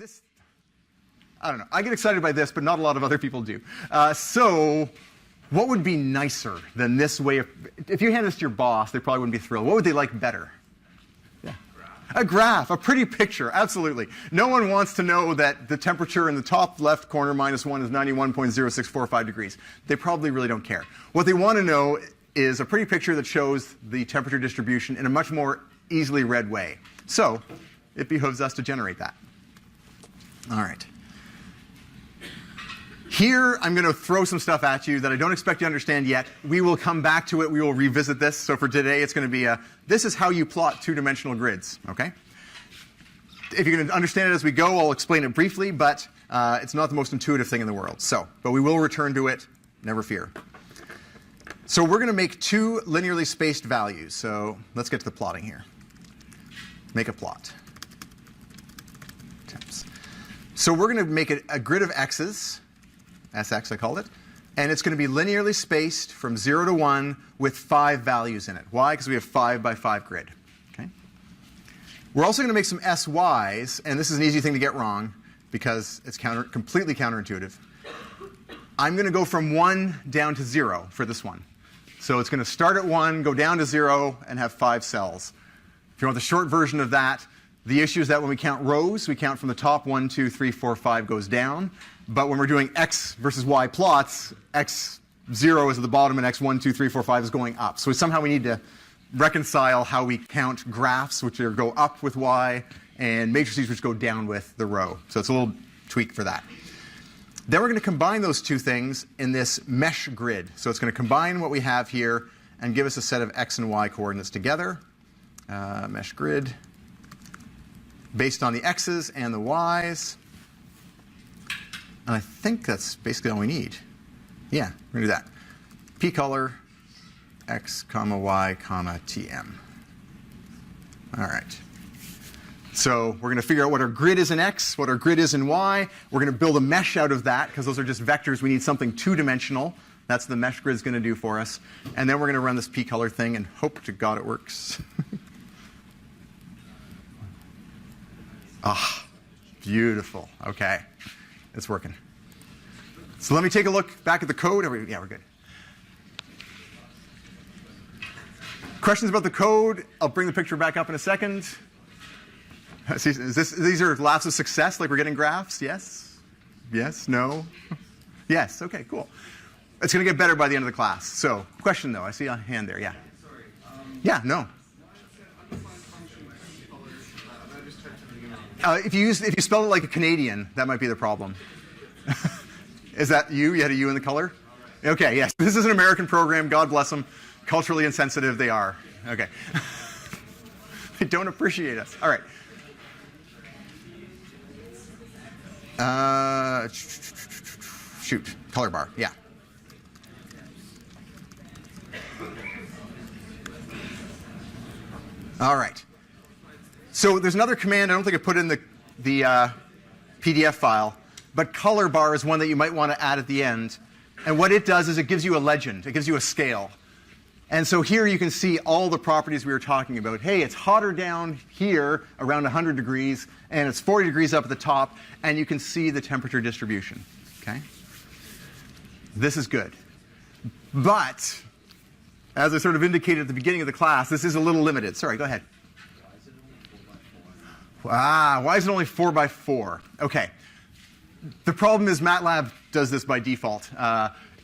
This, I don't know. I get excited by this, but not a lot of other people do. So what would be nicer than this way of, if you hand this to your boss, they probably wouldn't be thrilled. What would they like better? Yeah. A graph, a pretty picture, absolutely. No one wants to know that the temperature in the top left corner, -1, is 91.0645 degrees. They probably really don't care. What they want to know is a pretty picture that shows the temperature distribution in a much more easily read way. So it behooves us to generate that. All right. Here, I'm going to throw some stuff at you that I don't expect you to understand yet. We will come back to it. We will revisit this. So for today, it's going to be this is how you plot two-dimensional grids. Okay? If you're going to understand it as we go, I'll explain it briefly, but it's not the most intuitive thing in the world. But we will return to it. Never fear. So we're going to make two linearly spaced values. So let's get to the plotting here. Make a plot. Temps. So we're going to make a grid of x's. Sx, I called it. And it's going to be linearly spaced from 0 to 1 with 5 values in it. Why? Because we have 5 by 5 grid. Okay? We're also going to make some sy's, and this is an easy thing to get wrong because it's completely counterintuitive. I'm going to go from 1 down to 0 for this one. So it's going to start at 1, go down to 0, and have 5 cells. If you want the short version of that, the issue is that when we count rows, we count from the top 1, 2, 3, 4, 5 goes down. But when we're doing x versus y plots, x0 is at the bottom and x1, 2, 3, 4, 5 is going up. So somehow we need to reconcile how we count graphs, which go up with y, and matrices, which go down with the row. So it's a little tweak for that. Then we're going to combine those two things in this mesh grid. So it's going to combine what we have here and give us a set of x and y coordinates together. Mesh grid based on the x's and the y's. And I think that's basically all we need. Yeah, we're going to do that. P color, x, comma, y, comma, tm. All right. So we're going to figure out what our grid is in x, what our grid is in y. We're going to build a mesh out of that, because those are just vectors. We need something two-dimensional. That's what the mesh grid is going to do for us. And then we're going to run this p color thing and hope to God it works. Ah, beautiful. OK. It's working. So let me take a look back at the code. Yeah, we're good. Questions about the code? I'll bring the picture back up in a second. These are laughs of success, like we're getting graphs? Yes? Yes? No? Yes? OK, cool. It's going to get better by the end of the class. So, question, though. I see a hand there. Yeah? Sorry. Yeah, no. If you spell it like a Canadian, that might be the problem. Is that you? You had a U in the color? OK, yes. This is an American program. God bless them. Culturally insensitive they are. OK. They don't appreciate us. All right. Shoot. Color bar. Yeah. All right. So there's another command I don't think I put in the PDF file, but color bar is one that you might want to add at the end. And what it does is it gives you a legend. It gives you a scale. And so here you can see all the properties we were talking about. Hey, it's hotter down here around 100 degrees, and it's 40 degrees up at the top, and you can see the temperature distribution. Okay? This is good. But, as I sort of indicated at the beginning of the class, this is a little limited. Sorry, go ahead. Why is it only 4 by 4? OK. The problem is MATLAB does this by default.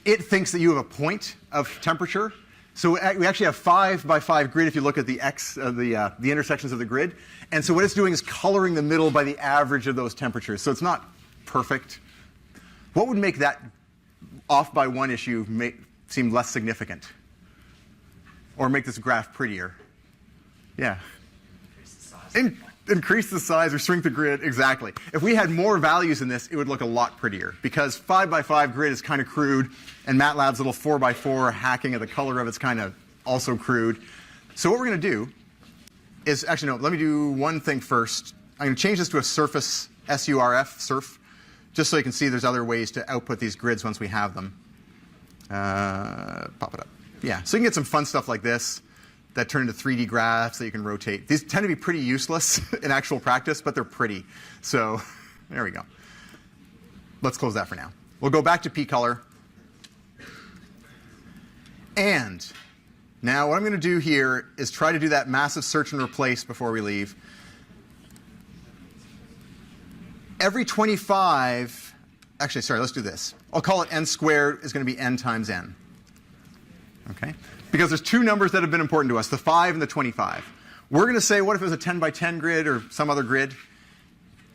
It thinks that you have a point of temperature. So we actually have 5 by 5 grid if you look at the the intersections of the grid. And so what it's doing is coloring the middle by the average of those temperatures. So it's not perfect. What would make that off by one issue seem less significant? Or make this graph prettier? Yeah. Increase the size or shrink the grid, exactly. If we had more values in this, it would look a lot prettier. Because 5 by 5 grid is kind of crude, and MATLAB's little 4 by 4 hacking of the color of it's kind of also crude. So what we're going to do is, actually, no, let me do one thing first. I'm going to change this to a surface, SURF, surf, just so you can see there's other ways to output these grids once we have them. Pop it up. Yeah, so you can get some fun stuff like this that turn into 3D graphs that you can rotate. These tend to be pretty useless in actual practice, but they're pretty. So There we go. Let's close that for now. We'll go back to P-color. And now what I'm going to do here is try to do that massive search and replace before we leave. Every 25, actually, sorry, let's do this. I'll call it n squared is going to be n times n. Okay? Because there's two numbers that have been important to us, the 5 and the 25. We're going to say, what if it was a 10 by 10 grid or some other grid?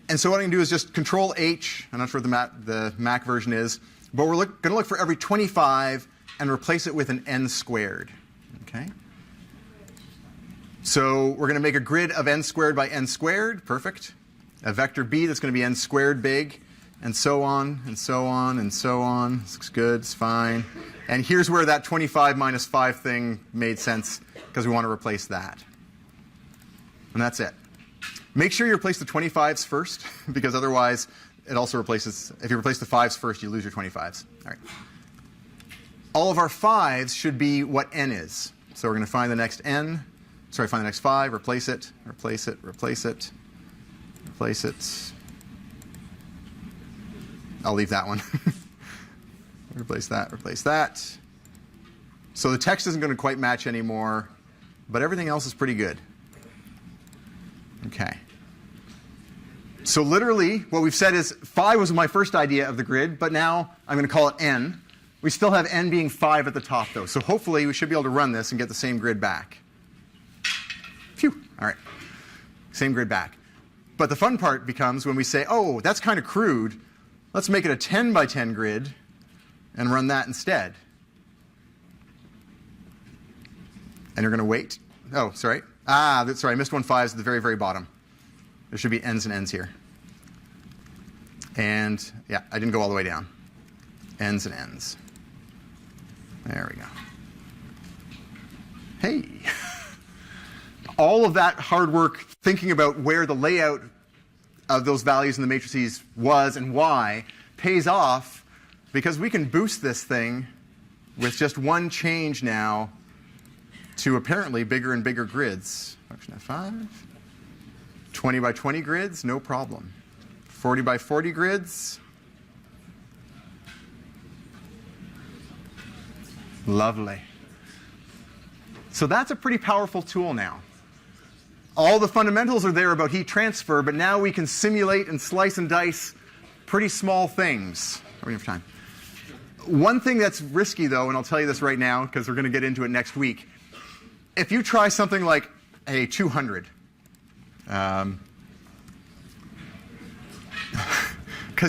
And so what I'm going to do is just Control H. I'm not sure what the Mac version is. But we're going to look for every 25 and replace it with an n squared. Okay? So we're going to make a grid of n squared by n squared. Perfect. A vector b that's going to be n squared big. And so on, and so on, and so on. This looks good. It's fine. And here's where that 25 minus 5 thing made sense, because we want to replace that. And that's it. Make sure you replace the 25s first, because otherwise it also replaces, if you replace the 5s first, you lose your 25s. All right. All of our 5s should be what n is. So we're going to find the next n. Sorry, find the next 5, replace it, replace it, replace it, replace it. I'll leave that one. Replace that, replace that. So the text isn't going to quite match anymore, but everything else is pretty good. Okay. So literally, what we've said is 5 was my first idea of the grid, but now I'm going to call it n. We still have n being 5 at the top, though. So hopefully we should be able to run this and get the same grid back. Phew. All right. Same grid back. But the fun part becomes when we say, oh, that's kind of crude. Let's make it a 10 by 10 grid and run that instead. And you're going to wait. Oh, sorry. Sorry, I missed one 5s at the very, very bottom. There should be n's and n's here. And, yeah, I didn't go all the way down. N's and n's. There we go. Hey. All of that hard work thinking about where the layout of those values in the matrices was and why pays off, because we can boost this thing with just one change now to apparently bigger and bigger grids. Function F5. 20 by 20 grids, no problem. 40 by 40 grids. Lovely. So that's a pretty powerful tool now. All the fundamentals are there about heat transfer, but now we can simulate and slice and dice pretty small things. We have time. One thing that's risky, though, and I'll tell you this right now because we're going to get into it next week. If you try something like a 200, because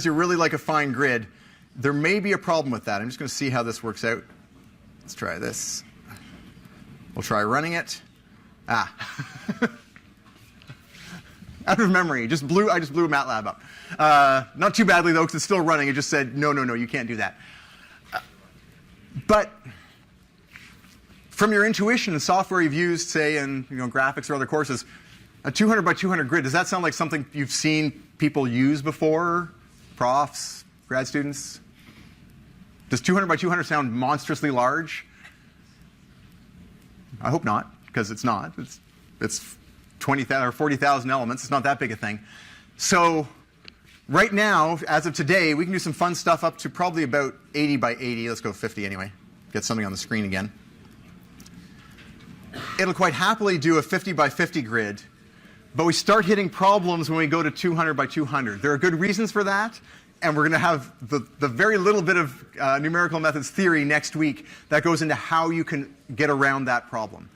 you really like a fine grid, there may be a problem with that. I'm just going to see how this works out. Let's try this. We'll try running it. Out of memory, I just blew MATLAB up. Not too badly, though, because it's still running. It just said, no, no, no, you can't do that. But from your intuition and software you've used, say, in graphics or other courses, a 200 by 200 grid, does that sound like something you've seen people use before? Profs, grad students? Does 200 by 200 sound monstrously large? I hope not, because it's not. It's 20,000 or 40,000 elements. It's not that big a thing. So right now, as of today, we can do some fun stuff up to probably about 80 by 80. Let's go 50 anyway. Get something on the screen again. It'll quite happily do a 50 by 50 grid, but we start hitting problems when we go to 200 by 200. There are good reasons for that, and we're going to have the very little bit of numerical methods theory next week that goes into how you can get around that problem.